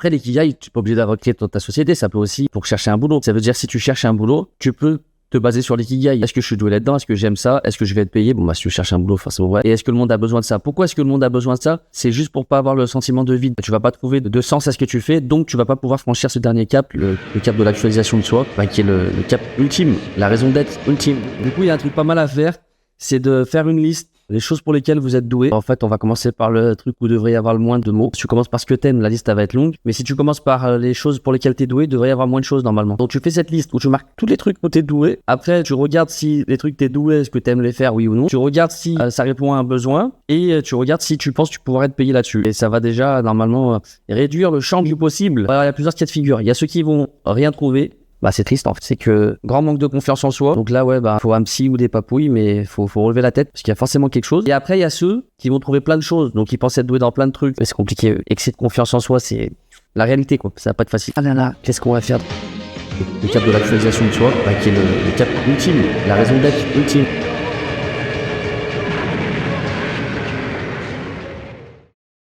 Après, l'ikigai, tu n'es pas obligé d'avoir créé ta société. Ça peut aussi pour chercher un boulot. Ça veut dire si tu cherches un boulot, tu peux te baser sur l'ikigai. Est-ce que je suis doué là-dedans? Est-ce que j'aime ça? Est-ce que je vais être payé? Bon, bah, si tu cherches un boulot, forcément, ouais. Et est-ce que le monde a besoin de ça? Pourquoi est-ce que le monde a besoin de ça? C'est juste pour pas avoir le sentiment de vide. Tu vas pas trouver de sens à ce que tu fais, donc tu vas pas pouvoir franchir ce dernier cap, le cap de l'actualisation de soi, qui est le cap ultime, la raison d'être ultime. Du coup, il y a un truc pas mal à faire, c'est de faire une liste des choses pour lesquelles vous êtes doué. En fait, on va commencer par le truc où devrait y avoir le moins de mots. Si tu commences par ce que t'aimes, la liste elle va être longue. Mais si tu commences par les choses pour lesquelles t'es doué, il devrait y avoir moins de choses normalement. Donc tu fais cette liste où tu marques tous les trucs où t'es doué. Après, tu regardes si les trucs t'es doué, est-ce que t'aimes les faire, oui ou non. Tu regardes si ça répond à un besoin et tu regardes si tu penses que tu pourrais être payé là-dessus. Et ça va déjà normalement réduire le champ du possible. Il y a plusieurs cas de figure. Il y a ceux qui vont rien trouver. Bah, c'est triste en fait, c'est que grand manque de confiance en soi. Donc là, ouais, bah, faut un psy ou des papouilles, mais faut relever la tête parce qu'il y a forcément quelque chose. Et après, il y a ceux qui vont trouver plein de choses, donc ils pensent être doués dans plein de trucs. Mais c'est compliqué. Excès de confiance en soi, c'est la réalité, quoi. Ça va pas être facile. Ah là là, qu'est-ce qu'on va faire? Le cap de l'actualisation de soi, qui est le cap ultime, la raison d'être ultime.